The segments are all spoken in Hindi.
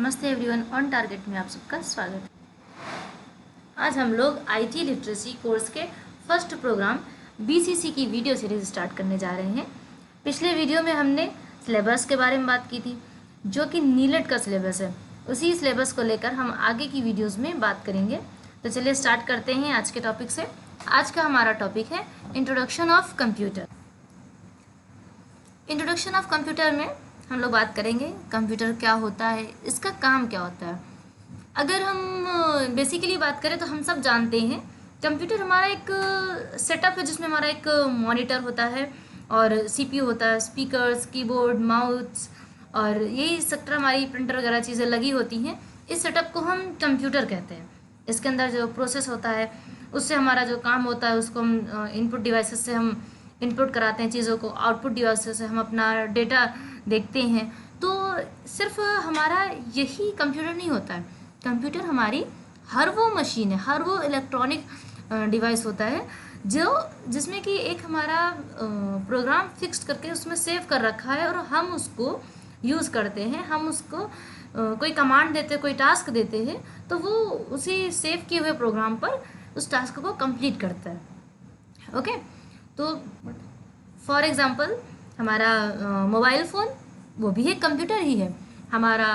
नमस्ते एवरीवन, ऑन टारगेट में आप सबका स्वागत है। आज हम लोग आईटी लिटरेसी कोर्स के फर्स्ट प्रोग्राम बीसीसी की वीडियो सीरीज स्टार्ट करने जा रहे हैं। पिछले वीडियो में हमने सिलेबस के बारे में बात की थी, जो कि नीलेट का सिलेबस है। उसी सिलेबस को लेकर हम आगे की वीडियोज़ में बात करेंगे। तो चलिए स्टार्ट करते हैं आज के टॉपिक से। आज का हमारा टॉपिक है introduction of computer. Introduction of computer में हम लोग बात करेंगे कंप्यूटर क्या होता है, इसका काम क्या होता है। अगर हम बेसिकली बात करें तो हम सब जानते हैं कंप्यूटर हमारा एक सेटअप है, जिसमें हमारा एक मॉनिटर होता है और सीपीयू होता है, स्पीकर्स, कीबोर्ड, माउस और यही सेक्टर हमारी प्रिंटर वगैरह चीज़ें लगी होती हैं। इस सेटअप को हम कंप्यूटर कहते हैं। इसके अंदर जो प्रोसेस होता है उससे हमारा जो काम होता है उसको हम इनपुट डिवाइसेस से हम इनपुट कराते हैं चीज़ों को, आउटपुट डिवाइसेस से हम अपना डेटा देखते हैं। तो सिर्फ हमारा यही कंप्यूटर नहीं होता है, कंप्यूटर हमारी हर वो मशीन है, हर वो इलेक्ट्रॉनिक डिवाइस होता है जिसमें कि एक हमारा प्रोग्राम फिक्स करके उसमें सेव कर रखा है और हम उसको यूज़ करते हैं। हम उसको कोई कमांड देते हैं, कोई टास्क देते हैं, तो वो उसी सेव किए हुए प्रोग्राम पर उस टास्क को कंप्लीट करता है। ओके, तो फॉर एग्जांपल हमारा मोबाइल फ़ोन वो भी एक कंप्यूटर ही है, हमारा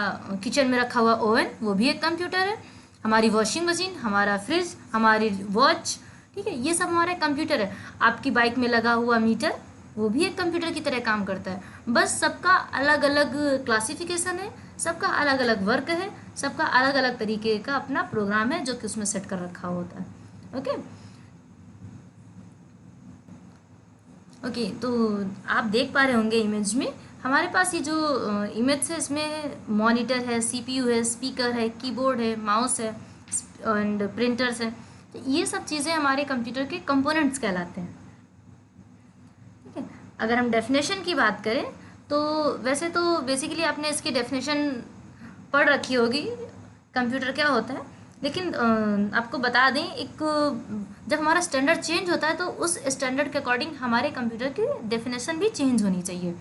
किचन में रखा हुआ ओवन वो भी एक कंप्यूटर है, हमारी वॉशिंग मशीन, हमारा फ्रिज, हमारी वॉच, ठीक है, ये सब हमारे कंप्यूटर है। आपकी बाइक में लगा हुआ मीटर वो भी एक कंप्यूटर की तरह काम करता है। बस सबका अलग अलग क्लासिफिकेशन है, सबका अलग अलग वर्क है, सबका अलग अलग तरीके का अपना प्रोग्राम है जो कि उसमें सेट कर रखा होता है। ओके, तो आप देख पा रहे होंगे इमेज में हमारे पास ये जो इमेज है इसमें मॉनिटर है, सीपीयू है, स्पीकर है, कीबोर्ड है, माउस है एंड प्रिंटर्स है। तो ये सब चीज़ें हमारे कंप्यूटर के कंपोनेंट्स कहलाते हैं। ठीक है, अगर हम डेफिनेशन की बात करें तो वैसे तो बेसिकली आपने इसकी डेफिनेशन पढ़ रखी होगी कंप्यूटर क्या होता है, लेकिन आपको बता दें एक जब हमारा स्टैंडर्ड चेंज होता है तो उस स्टैंडर्ड के अकॉर्डिंग हमारे कंप्यूटर की डेफिनेशन भी चेंज होनी चाहिए।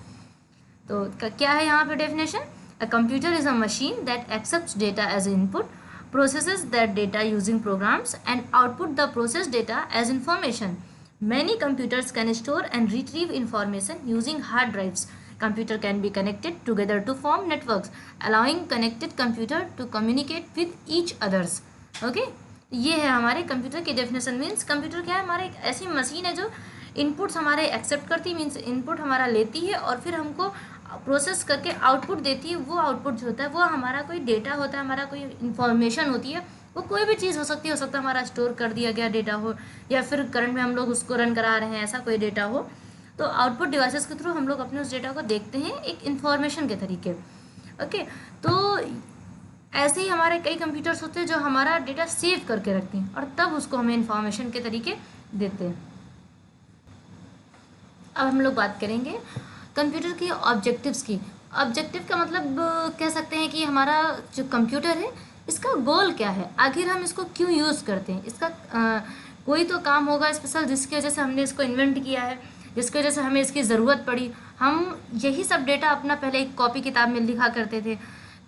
तो क्या है यहाँ पे definition? A computer is a machine that accepts data as input, processes that data using programs and output the process data as information. Many computers can store and retrieve information using hard drives. Computer can be connected together to form networks, allowing connected computer to communicate with each others. Okay? ये है हमारे कंप्यूटर की डेफिनेशन। मीन्स कंप्यूटर क्या है? हमारा एक ऐसी मशीन है जो इनपुट्स हमारे एक्सेप्ट करती है, मीन्स इनपुट हमारा लेती है और फिर हमको प्रोसेस करके आउटपुट देती है। वो आउटपुट जो होता है वो हमारा कोई डेटा होता है, हमारा कोई इन्फॉर्मेशन होती है। वो कोई भी चीज़ हो सकती है, हो सकता है हमारा स्टोर कर दिया गया डेटा हो या फिर करंट में हम लोग उसको रन करा रहे हैं, ऐसा कोई डेटा हो। तो आउटपुट डिवाइसेस के थ्रू हम लोग अपने उस डेटा को देखते हैं एक इन्फॉर्मेशन के तरीके। ओके, तो ऐसे ही हमारे कई कंप्यूटर्स होते हैं जो हमारा डेटा सेव करके रखते हैं और तब उसको हमें इन्फॉर्मेशन के तरीके देते हैं। अब हम लोग बात करेंगे कंप्यूटर की ऑब्जेक्टिव्स की। ऑब्जेक्टिव का मतलब कह सकते हैं कि हमारा जो कंप्यूटर है इसका गोल क्या है, आखिर हम इसको क्यों यूज़ करते हैं। इसका कोई तो काम होगा स्पेशल जिसकी वजह से हमने इसको इन्वेंट किया है, जिसकी वजह से हमें इसकी ज़रूरत पड़ी। हम यही सब डेटा अपना पहले एक कॉपी किताब में लिखा करते थे,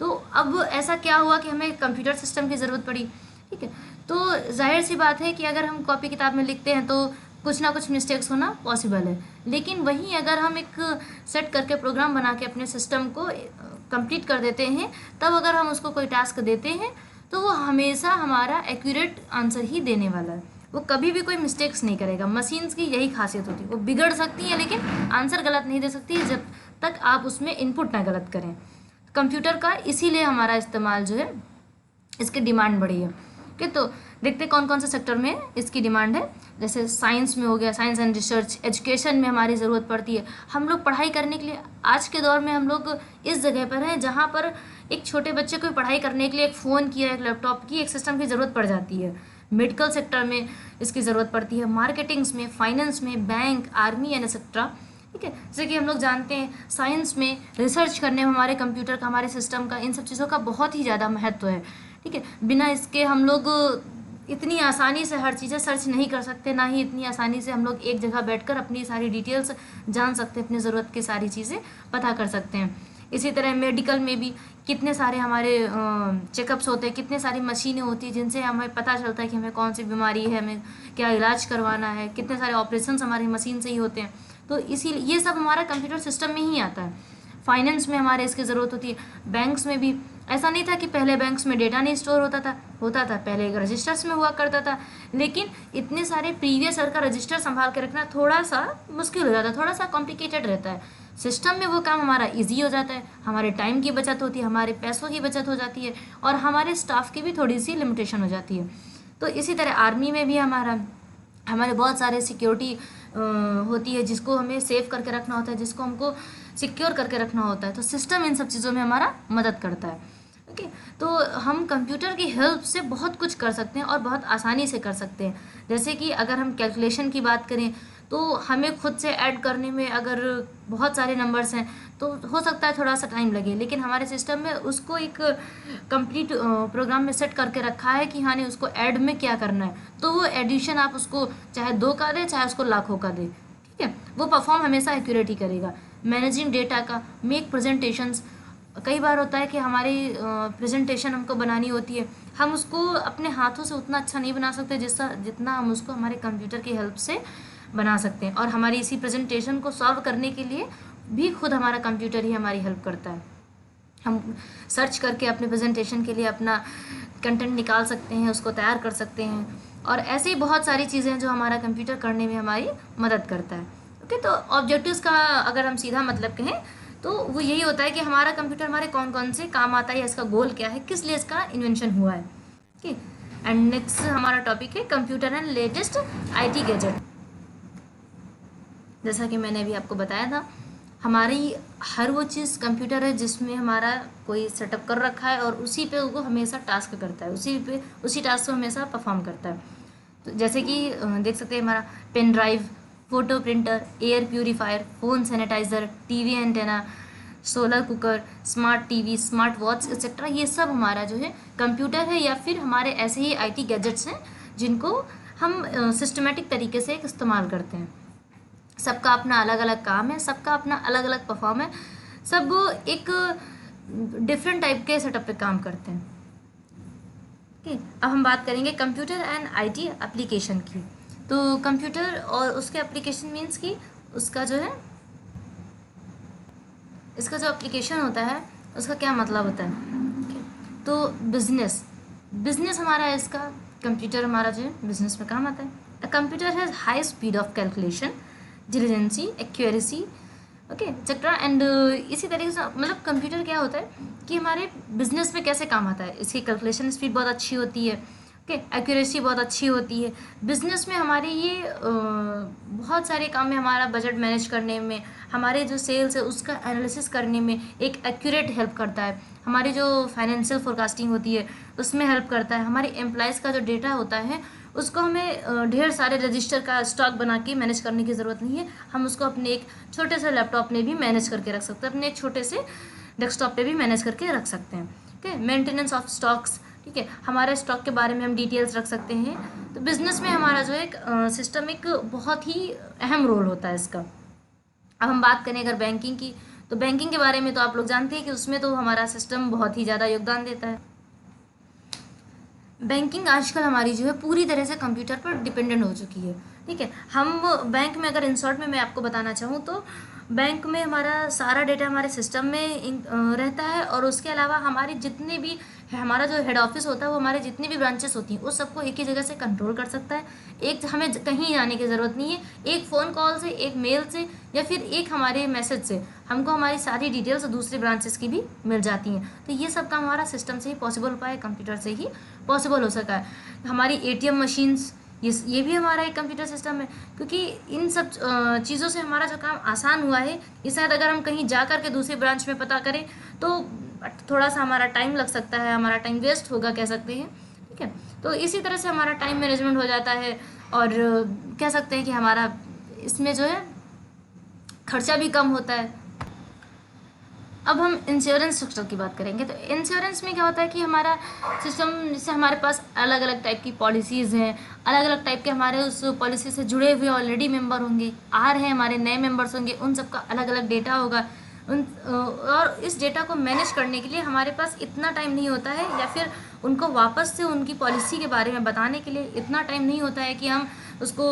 तो अब ऐसा क्या हुआ कि हमें कंप्यूटर सिस्टम की ज़रूरत पड़ी। ठीक है, तो जाहिर सी बात है कि अगर हम कॉपी किताब में लिखते हैं तो कुछ ना कुछ मिस्टेक्स होना पॉसिबल है। लेकिन वहीं अगर हम एक सेट करके प्रोग्राम बना के अपने सिस्टम को कंप्लीट कर देते हैं, तब अगर हम उसको कोई टास्क देते हैं तो वो हमेशा हमारा एक्यूरेट आंसर ही देने वाला है। वो कभी भी कोई मिस्टेक्स नहीं करेगा। मशीन्स की यही खासियत होती है, वो बिगड़ सकती हैं लेकिन आंसर गलत नहीं दे सकती जब तक आप उसमें इनपुट ना गलत करें। कंप्यूटर का इसीलिए हमारा इस्तेमाल जो है, इसकी डिमांड बढ़ी है। ओके, तो देखते कौन कौन से सेक्टर में इसकी डिमांड है। जैसे साइंस में हो गया, साइंस एंड रिसर्च, एजुकेशन में हमारी ज़रूरत पड़ती है। हम लोग पढ़ाई करने के लिए आज के दौर में हम लोग इस जगह पर हैं जहाँ पर एक छोटे बच्चे को पढ़ाई करने के लिए एक फ़ोन की, एक लैपटॉप की, एक सिस्टम की ज़रूरत पड़ जाती है। मेडिकल सेक्टर में इसकी ज़रूरत पड़ती है, मार्केटिंग्स में, फाइनेंस में, बैंक, आर्मी एंड एक्सेट्रा। ठीक है, जैसे कि हम लोग जानते हैं साइंस में रिसर्च करने में हमारे कंप्यूटर का, हमारे सिस्टम का, इन सब चीज़ों का बहुत ही ज़्यादा महत्व है। ठीक है, बिना इसके हम लोग इतनी आसानी से हर चीज़ें सर्च नहीं कर सकते, ना ही इतनी आसानी से हम लोग एक जगह बैठकर अपनी सारी डिटेल्स जान सकते हैं, अपनी ज़रूरत की सारी चीज़ें पता कर सकते हैं। इसी तरह मेडिकल में भी कितने सारे हमारे चेकअप्स होते हैं, कितने सारी मशीनें होती हैं जिनसे हमें पता चलता है कि हमें कौन सी बीमारी है, हमें क्या इलाज करवाना है, कितने सारे ऑपरेशंस हमारी मशीन से ही होते हैं। तो इसीलिए ये सब हमारा कंप्यूटर सिस्टम में ही आता है। फाइनेंस में हमारे इसकी ज़रूरत होती है। बैंक्स में भी ऐसा नहीं था कि पहले बैंक्स में डेटा नहीं स्टोर होता था पहले एक रजिस्टर्स में हुआ करता था, लेकिन इतने सारे प्रीवियस ईयर का रजिस्टर संभाल के रखना थोड़ा सा मुश्किल हो जाता है, थोड़ा सा कॉम्प्लिकेटेड रहता है। सिस्टम में वो काम हमारा इजी हो जाता है, हमारे टाइम की बचत होती है, हमारे पैसों की बचत हो जाती है, और हमारे स्टाफ की भी थोड़ी सी लिमिटेशन हो जाती है। तो इसी तरह आर्मी में भी हमारे बहुत सारे सिक्योरिटी होती है जिसको हमें सेव करके रखना होता है, जिसको हमको सिक्योर करके रखना होता है। तो सिस्टम इन सब चीज़ों में हमारा मदद करता है। ओके, तो हम कंप्यूटर की हेल्प से बहुत कुछ कर सकते हैं और बहुत आसानी से कर सकते हैं। जैसे कि अगर हम कैलकुलेशन की बात करें तो हमें खुद से ऐड करने में अगर बहुत सारे नंबर्स हैं तो हो सकता है थोड़ा सा टाइम लगे, लेकिन हमारे सिस्टम में उसको एक कंप्लीट प्रोग्राम में सेट करके रखा है कि हाँ नहीं उसको ऐड में क्या करना है, तो वो एडिशन आप उसको चाहे 2 का दे चाहे उसको लाखों का दे, ठीक है, वो परफॉर्म हमेशा एक्यूरेट ही करेगा। मैनेजिंग डेटा का, मेक प्रेजेंटेशंस, कई बार होता है कि हमारी प्रेजेंटेशन हमको बनानी होती है, हम उसको अपने हाथों से उतना अच्छा नहीं बना सकते जितना हम उसको हमारे कंप्यूटर की हेल्प से बना सकते हैं। और हमारी इसी प्रेजेंटेशन को सॉल्व करने के लिए भी खुद हमारा कंप्यूटर ही हमारी हेल्प करता है। हम सर्च करके अपने प्रेजेंटेशन के लिए अपना कंटेंट निकाल सकते हैं, उसको तैयार कर सकते हैं, और ऐसे ही बहुत सारी चीज़ें हैं जो हमारा कंप्यूटर करने में हमारी मदद करता है। ओके, तो ऑब्जेक्टिव्स का अगर हम सीधा मतलब कहें तो वो यही होता है कि हमारा कंप्यूटर हमारे कौन कौन से काम आता है, या इसका गोल क्या है, किस लिए इसका इन्वेंशन हुआ है। ओके, एंड नेक्स्ट हमारा टॉपिक है computer and latest IT gadget. जैसा कि मैंने अभी आपको बताया था, हमारी हर वो चीज़ कंप्यूटर है जिसमें हमारा कोई सेटअप कर रखा है और उसी पे वो हमेशा टास्क करता है, उसी टास्क को हमेशा परफॉर्म करता है। तो जैसे कि देख सकते हैं हमारा pen drive, photo printer, air purifier, phone sanitiser, TV antenna, solar cooker, smart TV, smart watch et cetera, ये सब हमारा जो है कंप्यूटर है, या फिर हमारे ऐसे ही आईटी गैजेट्स हैं जिनको हम सिस्टमेटिक तरीके से इस्तेमाल करते हैं। सबका अपना अलग अलग काम है, सबका अपना अलग अलग परफॉर्म है, सब एक डिफरेंट टाइप के सेटअप पे काम करते हैं। ठीक, अब हम बात करेंगे कंप्यूटर एंड आईटी एप्लीकेशन की। तो कंप्यूटर और उसके एप्लीकेशन मीन्स कि उसका जो है, इसका जो एप्लीकेशन होता है उसका क्या मतलब होता है। तो बिजनेस हमारा है इसका, कंप्यूटर हमारा जो है बिजनेस में काम आता है। A computer has high speed of calculation, diligence, accuracy, okay etcetera, and इसी तरीके से मतलब कंप्यूटर क्या होता है कि हमारे बिजनेस में कैसे काम आता है। इसकी कैलकुलेशन स्पीड बहुत अच्छी होती है, ओके एक्यूरेसी बहुत अच्छी होती है। बिजनेस में हमारे ये बहुत सारे काम में, हमारा बजट मैनेज करने में, हमारे जो सेल्स है उसका एनालिसिस करने में एक एक्यूरेट हेल्प करता है। हमारी जो फाइनेंशियल फोरकास्टिंग होती है उसमें हेल्प करता है। हमारे एम्प्लॉयज़ का जो डेटा होता है उसको हमें ढेर सारे रजिस्टर का स्टॉक बना के मैनेज करने की ज़रूरत नहीं है, हम उसको अपने एक छोटे से लैपटॉप में भी मैनेज करके रख सकते हैं, अपने एक छोटे से डेस्कटॉप पे भी मैनेज करके रख सकते हैं। ठीक है, मेंटेनेंस ऑफ स्टॉक्स, ठीक है, हमारे स्टॉक के बारे में हम डिटेल्स रख सकते हैं। तो बिजनेस में हमारा जो एक सिस्टम एक बहुत ही अहम रोल होता है इसका। अब हम बात करें अगर बैंकिंग की, तो बैंकिंग के बारे में तो आप लोग जानते हैं कि उसमें तो हमारा सिस्टम बहुत ही ज़्यादा योगदान देता है। बैंकिंग आजकल हमारी जो है पूरी तरह से कंप्यूटर पर डिपेंडेंट हो चुकी है। ठीक है, हम बैंक में अगर इन शॉर्ट में मैं आपको बताना चाहूँ तो बैंक में हमारा सारा डेटा हमारे सिस्टम में रहता है, और उसके अलावा हमारी जितने भी हमारा जो हेड ऑफिस होता है वो हमारे जितनी भी ब्रांचेस होती हैं उस सबको एक ही जगह से कंट्रोल कर सकता है। एक हमें कहीं जाने की ज़रूरत नहीं है, एक फ़ोन कॉल से, एक मेल से, या फिर एक हमारे मैसेज से हमको हमारी सारी डिटेल्स दूसरी ब्रांचेस की भी मिल जाती हैं। तो ये सब काम हमारा सिस्टम से ही पॉसिबल हो पाया, कंप्यूटर से ही पॉसिबल हो सका है। हमारी एटीएम मशीन्स, ये भी हमारा एक कंप्यूटर सिस्टम है, क्योंकि इन सब चीज़ों से हमारा जो काम आसान हुआ है। ये शायद अगर हम कहीं जा कर के दूसरे ब्रांच में पता करें तो थोड़ा सा हमारा टाइम लग सकता है, हमारा टाइम वेस्ट होगा कह सकते हैं। ठीक है, तो इसी तरह से हमारा टाइम मैनेजमेंट हो जाता है, और कह सकते हैं कि हमारा इसमें जो है खर्चा भी कम होता है। अब हम इंश्योरेंस स्ट्रक्चर की बात करेंगे। तो इंश्योरेंस में क्या होता है कि हमारा सिस्टम, जैसे हमारे पास अलग अलग टाइप की पॉलिसीज़ हैं, अलग अलग टाइप के हमारे उस पॉलिसी से जुड़े हुए ऑलरेडी मेंबर होंगे, आ रहे हैं हमारे नए मेंबर्स होंगे, उन सबका अलग अलग डेटा होगा। और इस डेटा को मैनेज करने के लिए हमारे पास इतना टाइम नहीं होता है, या फिर उनको वापस से उनकी पॉलिसी के बारे में बताने के लिए इतना टाइम नहीं होता है कि हम उसको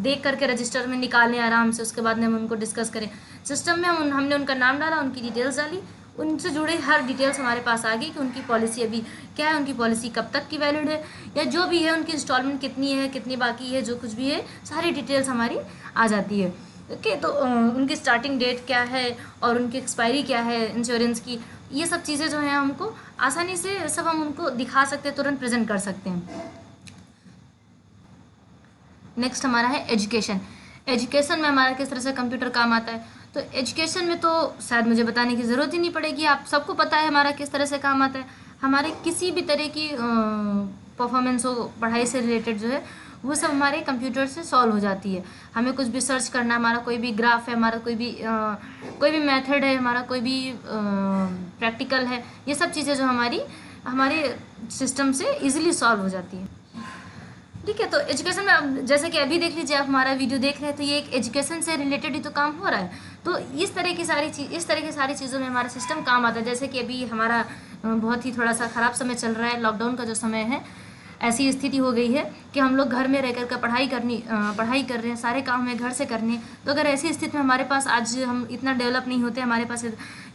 देख करके रजिस्टर में निकालें आराम से, उसके बाद में हम उनको डिस्कस करें। सिस्टम में हमने उनका नाम डाला, उनकी डिटेल्स डाली, उनसे जुड़े हर डिटेल्स हमारे पास आ गई कि उनकी पॉलिसी अभी क्या है, उनकी पॉलिसी कब तक की वैलिड है, या जो भी है उनकी इंस्टॉलमेंट कितनी है, कितनी बाकी है, जो कुछ भी है सारी डिटेल्स हमारी आ जाती है। ओके, तो उनकी स्टार्टिंग डेट क्या है और उनकी एक्सपायरी क्या है इंश्योरेंस की, ये सब चीज़ें जो हैं हमको आसानी से सब हम उनको दिखा सकते हैं, तुरंत प्रेजेंट कर सकते हैं। नेक्स्ट हमारा है एजुकेशन। एजुकेशन में हमारा किस तरह से कंप्यूटर काम आता है। तो एजुकेशन में तो शायद मुझे बताने की ज़रूरत ही नहीं पड़ेगी, आप सबको पता है हमारा किस तरह से काम आता है। हमारे किसी भी तरह की परफॉर्मेंस हो पढ़ाई से रिलेटेड जो है वो सब हमारे कंप्यूटर से सॉल्व हो जाती है। हमें कुछ भी सर्च करना, हमारा कोई भी ग्राफ है, हमारा कोई भी मेथड है, हमारा कोई भी प्रैक्टिकल है, ये सब चीज़ें जो हमारे सिस्टम से इजीली सॉल्व हो जाती है। ठीक है, तो एजुकेशन में जैसे कि अभी देख लीजिए, आप हमारा वीडियो देख रहे हैं तो ये एक एजुकेशन से रिलेटेड ही तो काम हो रहा है। तो इस तरह की सारी चीज़ों में हमारा सिस्टम काम आता है। जैसे कि अभी हमारा बहुत ही थोड़ा सा ख़राब समय चल रहा है, लॉकडाउन का जो समय है, ऐसी स्थिति हो गई है कि हम लोग घर में रह कर पढ़ाई कर रहे हैं, सारे काम हमें घर से करने। तो अगर ऐसी स्थिति में हमारे पास आज हम इतना डेवलप नहीं होते, हमारे पास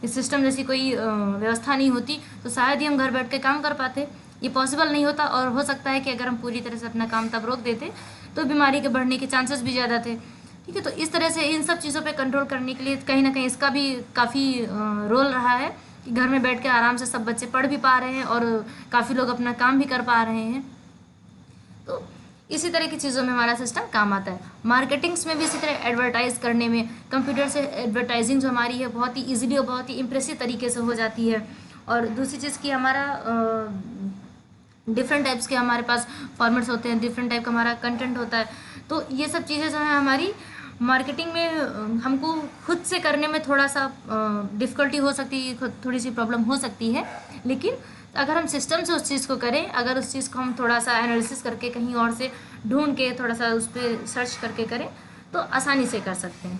इस सिस्टम जैसी कोई व्यवस्था नहीं होती, तो शायद ही हम घर बैठ के काम कर पाते। ये पॉसिबल नहीं होता, और हो सकता है कि अगर हम पूरी तरह से अपना काम तब रोक देते तो बीमारी के बढ़ने के चांसेस भी ज़्यादा थे। ठीक है, तो इस तरह से इन सब चीज़ों पे कंट्रोल करने के लिए कहीं ना कहीं इसका भी काफ़ी रोल रहा है कि घर में बैठ के आराम से सब बच्चे पढ़ भी पा रहे हैं और काफ़ी लोग अपना काम भी कर पा रहे हैं। तो इसी तरह की चीज़ों में हमारा सिस्टम काम आता है। मार्केटिंग्स में भी इसी तरह एडवर्टाइज करने में कंप्यूटर से एडवर्टाइजिंग जो हमारी है बहुत ही ईजिली और बहुत ही इम्प्रेसिव तरीके से हो जाती है। और दूसरी चीज़ की हमारा डिफरेंट टाइप्स के हमारे पास फॉर्मेट्स होते हैं, डिफरेंट टाइप का हमारा कंटेंट होता है। तो ये सब चीज़ें जो है हमारी मार्केटिंग में हमको खुद से करने में थोड़ा सा डिफ़िकल्टी हो सकती है, थोड़ी सी प्रॉब्लम हो सकती है। लेकिन अगर हम सिस्टम से उस चीज़ को करें, अगर उस चीज़ को हम थोड़ा सा एनालिसिस करके कहीं और से ढूंढ के थोड़ा सा उस पर सर्च करके करें तो आसानी से कर सकते हैं।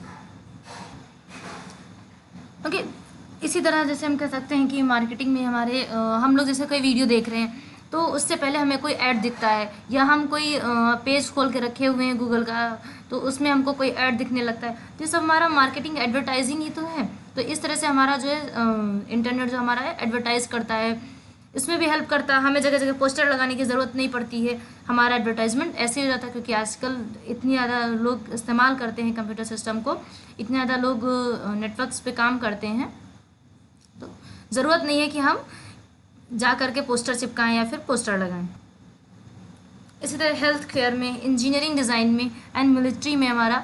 ओके, इसी तरह जैसे हम कह सकते हैं कि मार्केटिंग में हमारे हम लोग जैसे कोई वीडियो देख रहे हैं तो उससे पहले हमें कोई ऐड दिखता है, या हम कोई पेज खोल के रखे हुए हैं गूगल का, तो उसमें हमको कोई ऐड दिखने लगता है, तो ये सब हमारा मार्केटिंग एडवर्टाइजिंग ही तो है। तो इस तरह से हमारा जो है इंटरनेट जो हमारा है एडवर्टाइज करता है, इसमें भी हेल्प करता है। हमें जगह जगह पोस्टर लगाने की ज़रूरत नहीं पड़ती है, हमारा एडवर्टाइजमेंट ऐसे ही हो जाता है, क्योंकि आजकल इतनी ज़्यादा लोग इस्तेमाल करते हैं कंप्यूटर सिस्टम को, इतने ज़्यादा लोग नेटवर्क्स पे काम करते हैं, तो ज़रूरत नहीं है कि हम जा करके पोस्टर चिपकाएं या फिर पोस्टर लगाएं। इसी तरह हेल्थ केयर में, इंजीनियरिंग डिज़ाइन में एंड मिलिट्री में हमारा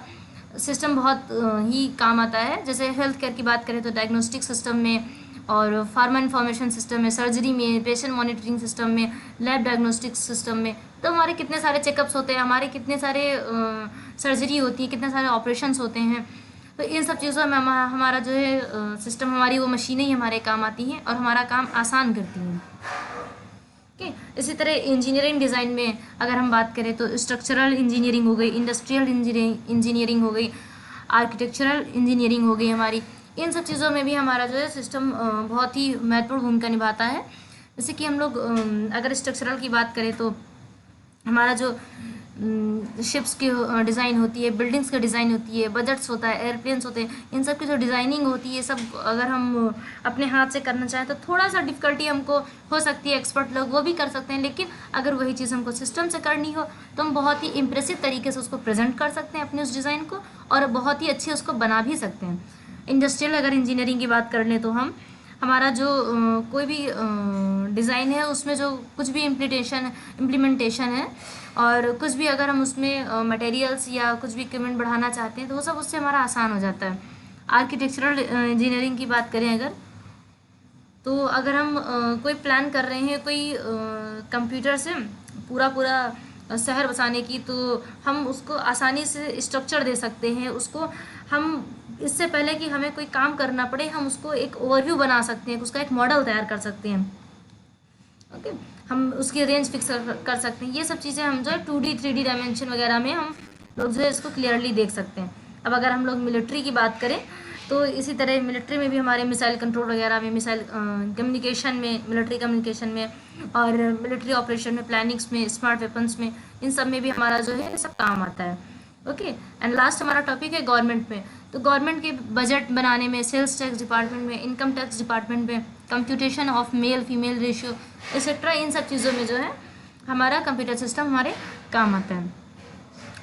सिस्टम बहुत ही काम आता है। जैसे हेल्थ केयर की बात करें तो डायग्नोस्टिक सिस्टम में, और फार्मा इंफॉर्मेशन सिस्टम में, सर्जरी में, पेशेंट मॉनिटरिंग सिस्टम में, लैब डायग्नोस्टिक सिस्टम में, तो हमारे कितने सारे चेकअप्स होते हैं, हमारे कितने सारे सर्जरी होती है, कितने सारे ऑपरेशंस होते हैं। तो इन सब चीज़ों में हमारा जो है सिस्टम, हमारी वो मशीनें ही हमारे काम आती हैं और हमारा काम आसान करती हैं। ओके, इसी तरह इंजीनियरिंग डिज़ाइन में अगर हम बात करें तो स्ट्रक्चरल इंजीनियरिंग हो गई, इंडस्ट्रियल इंजीनियरिंग हो गई, आर्किटेक्चरल इंजीनियरिंग हो गई हमारी। इन सब चीज़ों में भी हमारा जो है सिस्टम बहुत ही महत्वपूर्ण भूमिका निभाता है। जैसे कि हम लोग अगर स्ट्रक्चरल की बात करें तो हमारा जो शिप्स की डिज़ाइन होती है, बिल्डिंग्स की डिज़ाइन होती है, बजट्स होता है, एयरप्लेन्स होते हैं, इन सब की जो डिज़ाइनिंग होती है, सब अगर हम अपने हाथ से करना चाहें तो थोड़ा सा डिफ़िकल्टी हमको हो सकती है। एक्सपर्ट लोग वो भी कर सकते हैं, लेकिन अगर वही चीज़ हमको सिस्टम से करनी हो तो हम बहुत ही इम्प्रेसिव तरीके से उसको प्रेजेंट कर सकते हैं अपने उस डिज़ाइन को, और बहुत ही अच्छे उसको बना भी सकते हैं। इंडस्ट्रियल अगर इंजीनियरिंग की बात कर लें तो हमारा जो कोई भी डिज़ाइन है उसमें जो कुछ भी इम्प्लीमेंटेशन है, और कुछ भी अगर हम उसमें मटेरियल्स या कुछ भी इक्विपमेंट बढ़ाना चाहते हैं तो वो सब उससे हमारा आसान हो जाता है। आर्किटेक्चरल इंजीनियरिंग की बात करें अगर, तो अगर हम कोई प्लान कर रहे हैं कोई कंप्यूटर से पूरा शहर बसाने की, तो हम उसको आसानी से स्ट्रक्चर दे सकते हैं। उसको हम इससे पहले कि हमें कोई काम करना पड़े, हम उसको एक ओवरव्यू बना सकते हैं, उसका एक मॉडल तैयार कर सकते हैं। ओके, हम उसकी रेंज फिक्स कर सकते हैं। ये सब चीज़ें हम जो है 2D 3D डायमेंशन वगैरह में हम लोग जो है इसको क्लियरली देख सकते हैं। अब अगर हम लोग मिलिट्री की बात करें तो इसी तरह मिलिट्री में भी हमारे मिसाइल कंट्रोल वगैरह में, मिसाइल कम्युनिकेशन में, मिलिट्री कम्युनिकेशन में, और मिलिट्री ऑपरेशन में, प्लानिंग्स में, स्मार्ट वेपन्स में, इन सब में भी हमारा जो है सब काम आता है। ओके, एंड लास्ट हमारा टॉपिक है गवर्नमेंट में। तो गवर्नमेंट के बजट बनाने में, सेल्स टैक्स डिपार्टमेंट में, इनकम टैक्स डिपार्टमेंट में, computation of male female ratio etcetera, इन सब चीज़ों में जो है हमारा कंप्यूटर सिस्टम हमारे काम आता है।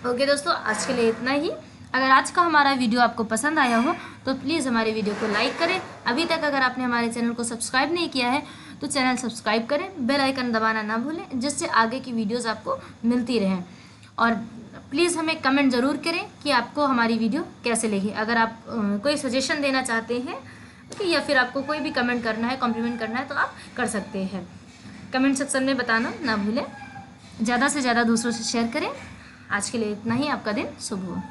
ओके दोस्तों, आज के लिए इतना ही। अगर आज का हमारा वीडियो आपको पसंद आया हो तो प्लीज़ हमारे वीडियो को लाइक करें। अभी तक अगर आपने हमारे चैनल को सब्सक्राइब नहीं किया है तो चैनल सब्सक्राइब करें, बेल आइकन दबाना ना भूलें, जिससे आगे की वीडियोस आपको मिलती रहें। और प्लीज़ हमें कमेंट ज़रूर करें कि आपको हमारी वीडियो कैसे लगी। अगर आप कोई सजेशन देना चाहते हैं या फिर आपको कोई भी कमेंट करना है, कॉम्प्लीमेंट करना है, तो आप कर सकते हैं। कमेंट सेक्शन में बताना ना भूलें। ज़्यादा से ज़्यादा दूसरों से शेयर करें। आज के लिए इतना ही। आपका दिन शुभ हो।